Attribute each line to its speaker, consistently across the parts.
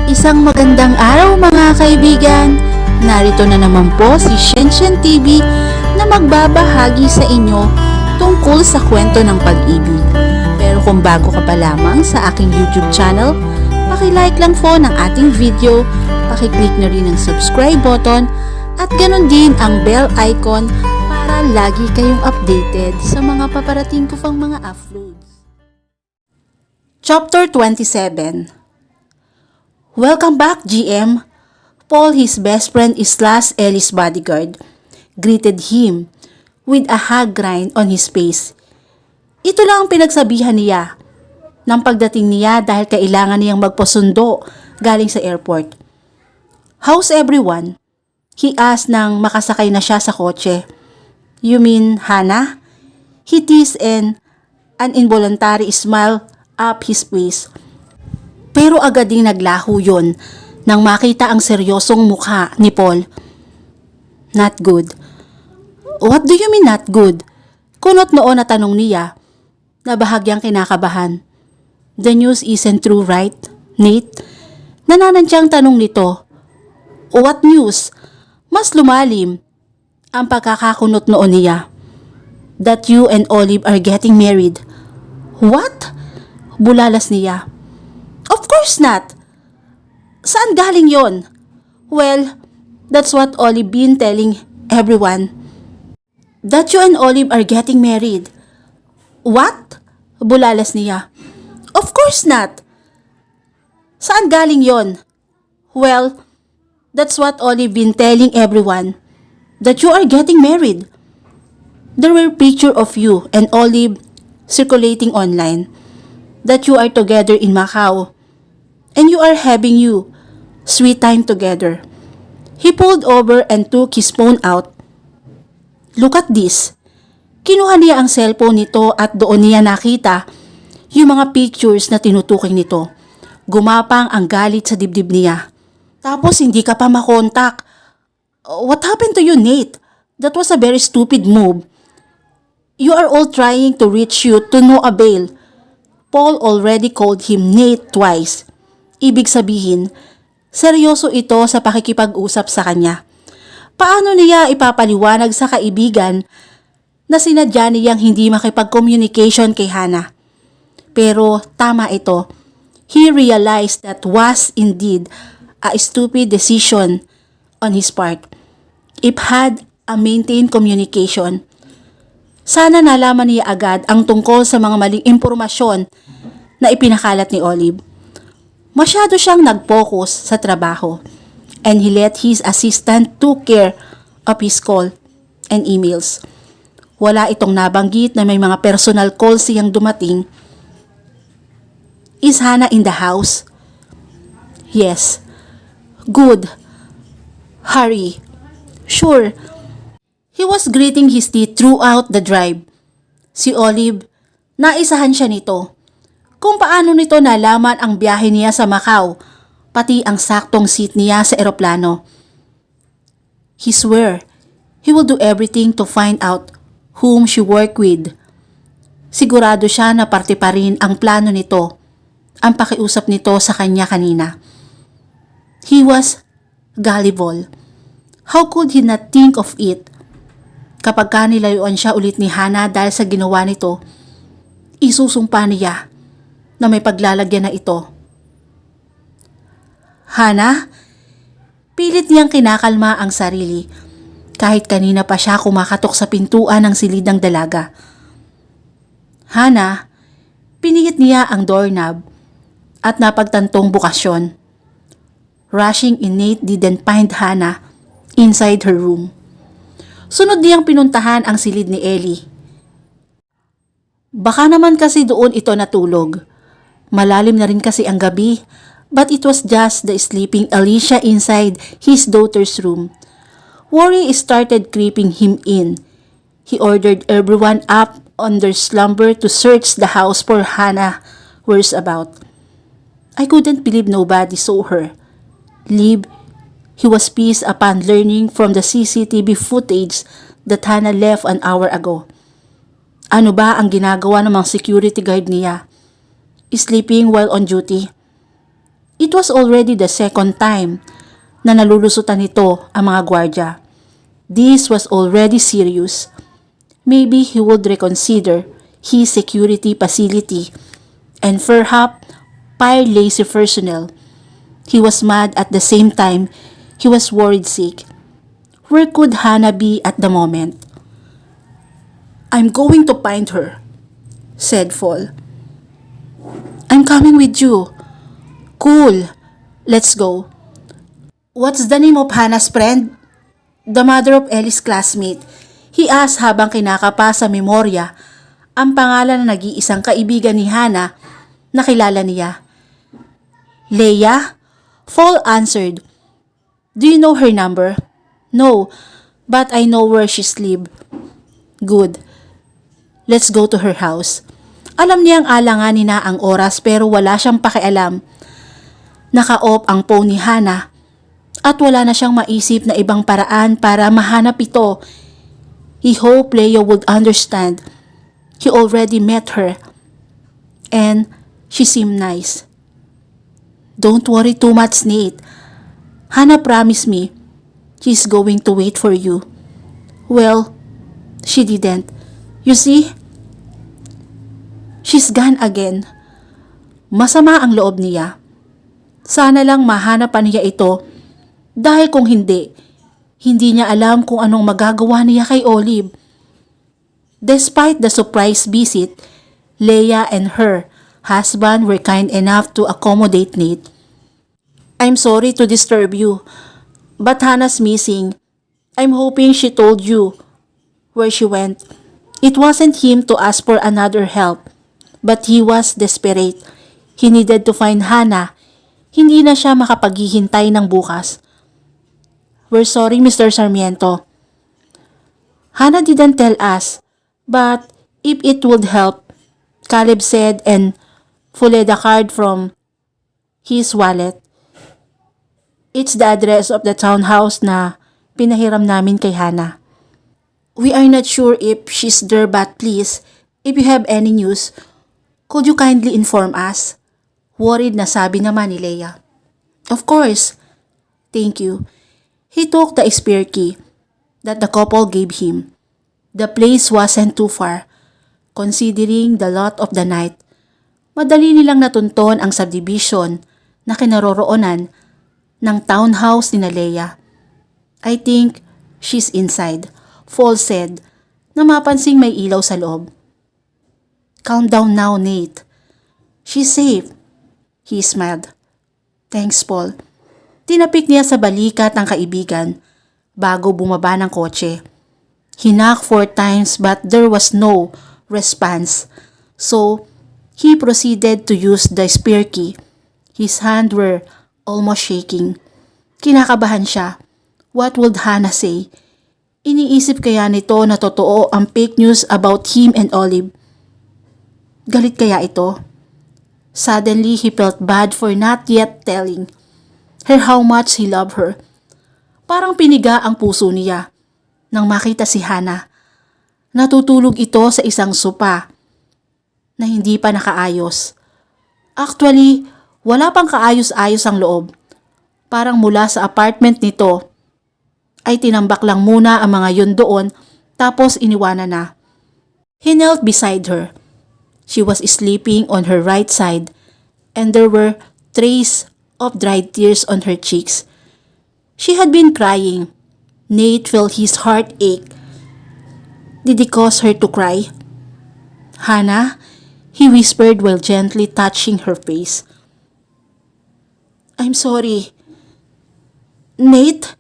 Speaker 1: Isang magandang araw mga kaibigan! Narito na naman po si Shen-Shen TV na magbabahagi sa inyo tungkol sa kwento ng pag-ibig. Pero kung bago ka pa lamang sa aking YouTube channel, paki-like lang po ng ating video, paki-click na rin ang subscribe button at ganoon din ang bell icon para lagi kayong updated sa mga paparating ko pang mga uploads. Chapter 27. Welcome back, GM. Paul, his best friend slash Ellie's bodyguard, greeted him with a hug grind on his face. Ito lang ang pinagsabihan niya ng pagdating niya dahil kailangan niyang magpasundo galing sa airport. How's everyone? He asked nang makasakay na siya sa kotse. You mean Hannah? He teased and an involuntary smile up his face. Pero agad ding naglaho yun nang makita ang seryosong mukha ni Paul. Not good. What do you mean not good? Kunot noon na tanong niya na bahagyang kinakabahan. The news isn't true, right, Nate? Nananadiyang tanong nito. What news? Mas lumalim ang pagkakakunot noon niya. That you and Olive are getting married. What? Bulalas niya. Of course not. Saan galing yon? Well, that's what Olive been telling everyone. That you and Olive are getting married. What? Bulalas niya. Of course not. Saan galing yon? Well, that's what Olive been telling everyone. That you are getting married. There were pictures of you and Olive circulating online. That you are together in Macau. And you are having sweet time together. He pulled over and took his phone out. Look at this. Kinuha niya ang cellphone nito at doon niya nakita yung mga pictures na tinutukoy nito. Gumapang ang galit sa dibdib niya. Tapos hindi ka pa makontak. What happened to you, Nate? That was a very stupid move. You are all trying to reach you to no avail. Paul already called him Nate twice. Ibig sabihin, seryoso ito sa pakikipag-usap sa kanya. Paano niya ipapaliwanag sa kaibigan na sinadya niyang hindi makipag-communication kay Hannah? Pero tama ito. He realized that was indeed a stupid decision on his part. If had a maintained communication, sana nalaman niya agad ang tungkol sa mga maling impormasyon na ipinakalat ni Olive. Masyado siyang nag-focus sa trabaho and he let his assistant took care of his call and emails. Wala itong nabanggit na may mga personal calls siyang dumating. Is Hannah in the house? Yes. Good. Hurry. Sure. He was gritting his teeth throughout the drive. Si Olive, naisahan siya nito. Kung paano nito nalaman ang biyahe niya sa Macau, pati ang saktong seat niya sa eroplano. He swore he will do everything to find out whom she worked with. Sigurado siya na parte pa rin ang plano nito, ang pakiusap nito sa kanya kanina. He was gullible. How could he not think of it? Kapag nilayuan siya ulit ni Hannah dahil sa ginawa nito, isusumpa niya na may paglalagyan na ito. Hannah, pilit niyang kinakalma ang sarili kahit kanina pa siya kumakatok sa pintuan ng silid ng dalaga. Hannah, pinihit niya ang doorknob at napagtantong bukasyon. Rushing in, Nate didn't find Hannah inside her room. Sunod niyang pinuntahan ang silid ni Ellie. Baka naman kasi doon ito natulog. Malalim na rin kasi ang gabi, but it was just the sleeping Alicia inside his daughter's room. Worry started creeping him in. He ordered everyone up on their slumber to search the house for Hannah whereabouts. I couldn't believe nobody saw her. Liv, he was pissed upon learning from the CCTV footage that Hannah left an hour ago. Ano ba ang ginagawa ng mga security guard niya? Sleeping while on duty. It was already the second time na nalulusutan nito ang mga gwardya. This was already serious. Maybe he would reconsider his security facility and perhaps fire lazy personnel. He was mad at the same time he was worried sick. Where could Hannah be at the moment? "I'm going to find her," said Fall. "I'm coming with you." "Cool. Let's go." "What's the name of Hannah's friend?" "The mother of Ellie's classmate," he asked habang kinakapa sa memorya ang pangalan ng nag-iisang kaibigan ni Hannah na kilala niya. "Leia?" Fall answered. "Do you know her number?" "No, but I know where she's live." "Good. Let's go to her house." Alam niyang alanganin na ang oras pero wala siyang pakialam. Naka-off ang phone ni Hannah at wala na siyang maisip na ibang paraan para mahanap ito. He hoped Leo would understand. He already met her and she seemed nice. "Don't worry too much, Nate. Hannah promised me she's going to wait for you." Well, she didn't. You see? She's gone again. Masama ang loob niya. Sana lang mahanap pa niya ito dahil kung hindi niya alam kung anong magagawa niya kay Olive. Despite the surprise visit, Leia and her husband were kind enough to accommodate Nate. "I'm sorry to disturb you, but Hannah's missing. I'm hoping she told you where she went." It wasn't him to ask for another help, but he was desperate. He needed to find Hannah. Hindi na siya makapaghihintay ng bukas. "We're sorry, Mr. Sarmiento. Hannah didn't tell us, but if it would help," Caleb said and pulled a card from his wallet. "It's the address of the townhouse na pinahiram namin kay Hannah. We are not sure if she's there, but please, if you have any news, could you kindly inform us?" Worried na sabi naman ni Leia. "Of course. Thank you." He took the spare key that the couple gave him. The place wasn't too far, considering the lot of the night. Madali nilang natunton ang subdivision na kinaroroonan ng townhouse ni Leia. "I think she's inside," Fall said, na mapansing may ilaw sa loob. "Calm down now, Nate. She's safe." He smiled. "Thanks, Paul." Tinapik niya sa balikat ng kaibigan bago bumaba ng kotse. He knocked 4 times but there was no response. So, he proceeded to use the spare key. His hands were almost shaking. Kinakabahan siya. What would Hannah say? Iniisip kaya nito na totoo ang fake news about him and Olive? Galit kaya ito? Suddenly, he felt bad for not yet telling her how much he loved her. Parang piniga ang puso niya nang makita si Hannah. Natutulog ito sa isang sopa na hindi pa nakaayos. Actually, wala pang kaayos-ayos ang loob. Parang mula sa apartment nito ay tinambak lang muna ang mga yun doon tapos iniwanan na. He knelt beside her. She was sleeping on her right side and there were traces of dried tears on her cheeks. She had been crying. Nate felt his heart ache. Did he cause her to cry? "Hannah," he whispered while gently touching her face. "I'm sorry." "Nate?"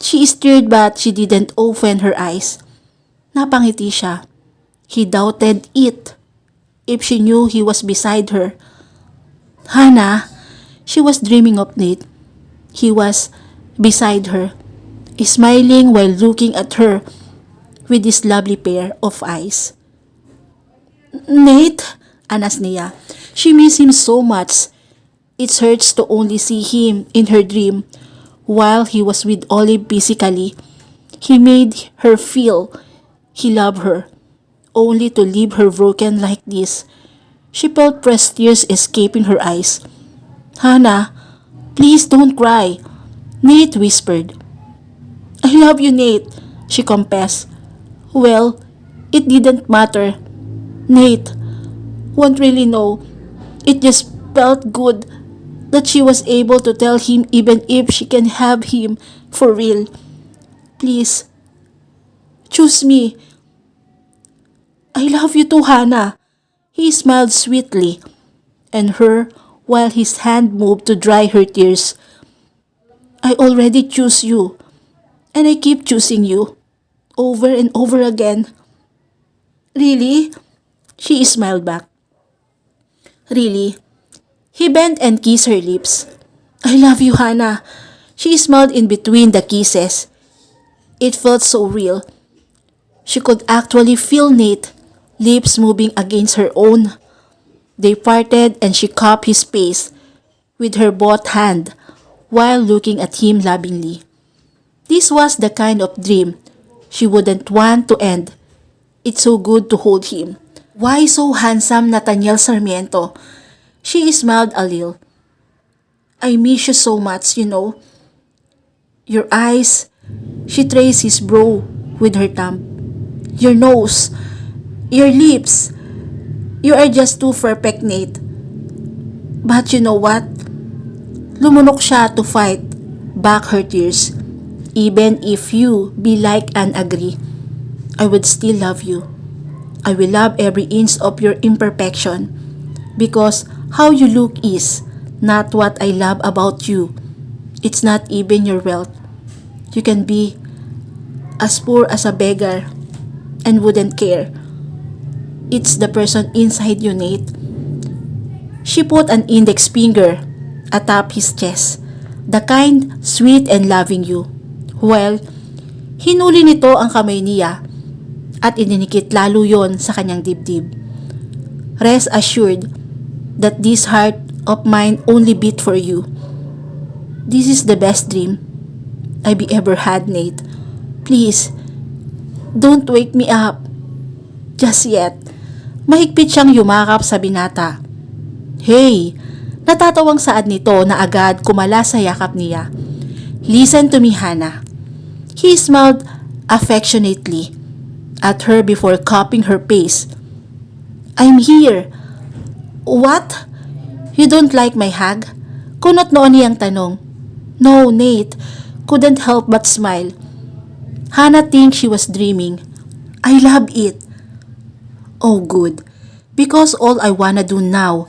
Speaker 1: She stirred but she didn't open her eyes. Napangiti siya. He doubted it. If she knew he was beside her. Hannah, she was dreaming of Nate. He was beside her, smiling while looking at her with this lovely pair of eyes. "Nate?" anas niya. She missed him so much. It hurts to only see him in her dream while he was with Olive physically. He made her feel he loved her, only to leave her broken like this. She felt fresh tears escaping her eyes. Hannah, please don't cry, Nate whispered. I love you, Nate, she confessed. Well, it didn't matter. Nate won't really know. It just felt good that she was able to tell him even if she can have him for real. Please, choose me. I love you too, Hannah. He smiled sweetly, and her while his hand moved to dry her tears. I already choose you, and I keep choosing you, over and over again. Really? She smiled back. Really? He bent and kissed her lips. I love you, Hannah. She smiled in between the kisses. It felt so real. She could actually feel Nate, lips moving against her own. They parted and she cupped his face with her both hand while looking at him lovingly. This was the kind of dream she wouldn't want to end. It's so good to hold him. Why so handsome, Nathaniel Sarmiento? She smiled a little. I miss you so much, you know. Your eyes. She traced his brow with her thumb. Your nose. Your lips. You are just too perfect, Nate. But you know what? Lumunok siya to fight back her tears. Even if you be like and agree, I would still love you. I will love every inch of your imperfection because how you look is not what I love about you. It's not even your wealth. You can be as poor as a beggar and wouldn't care. It's the person inside you, Nate. She put an index finger atop his chest, the kind, sweet and loving you. Well, hinuli nito ang kamay niya at ininikit lalo yon sa kanyang dibdib. Rest assured that this heart of mine only beat for you. This is the best dream I've ever had, Nate. Please, don't wake me up. Just yet. Mahigpit siyang yumakap sa binata. Hey! Natatawang saad nito na agad kumala sa yakap niya. Listen to me, Hannah. He smiled affectionately at her before cupping her face. I'm here. What? You don't like my hug? Kunot noon niyang tanong. No, Nate. Couldn't help but smile. Hannah thinks she was dreaming. I love it. Oh, good. Because all I wanna do now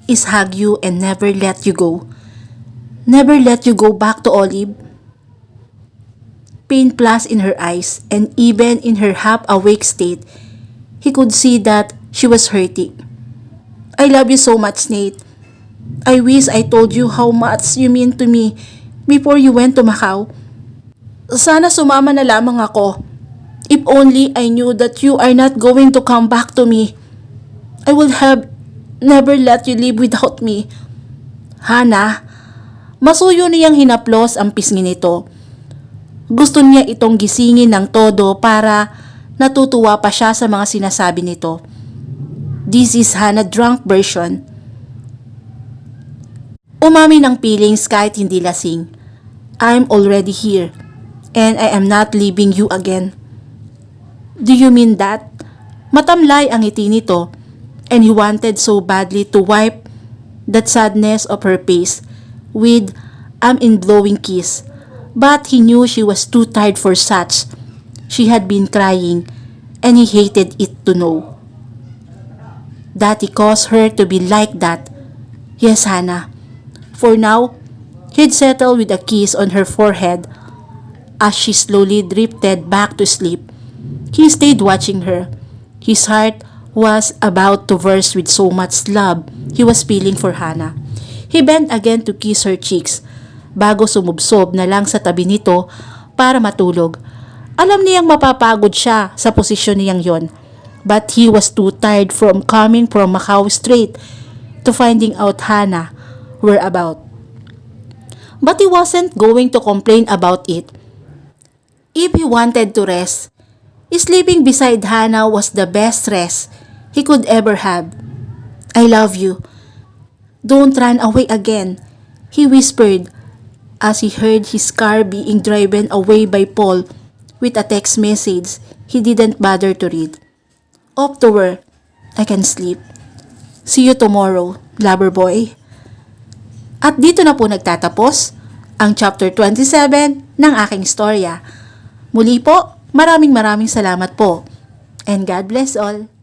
Speaker 1: is hug you and never let you go. Never let you go back to Olive. Pain flashed in her eyes, and even in her half-awake state, he could see that she was hurting. I love you so much, Nate. I wish I told you how much you mean to me before you went to Macau. Sana sumama na lamang ako. If only I knew that you are not going to come back to me. I would have never let you live without me. Hannah, masuyo niyang hinaplos ang pisngi nito. Gusto niya itong gisingin ng todo para natutuwa pa siya sa mga sinasabi nito. This is Hannah drunk version. Umami ng feelings kahit hindi lasing. I'm already here and I am not leaving you again. Do you mean that? Matamlay ang ngiti nito and he wanted so badly to wipe that sadness of her face with an in-blowing kiss. But he knew she was too tired for such. She had been crying and he hated it to know that he caused her to be like that. Yes, Hannah. For now, he'd settled with a kiss on her forehead as she slowly drifted back to sleep. He stayed watching her. His heart was about to burst with so much love he was feeling for Hannah. He bent again to kiss her cheeks bago sumubsob na lang sa tabi nito para matulog. Alam niyang mapapagod siya sa posisyon niyang yon, but he was too tired from coming from Macau straight to finding out Hannah whereabout. But he wasn't going to complain about it. If he wanted to rest, sleeping beside Hannah was the best rest he could ever have. I love you. Don't run away again, he whispered as he heard his car being driven away by Paul with a text message he didn't bother to read. Off to work. I can sleep. See you tomorrow, lover boy. At dito na po nagtatapos ang chapter 27 ng aking istorya. Muli po, maraming salamat po. And God bless all.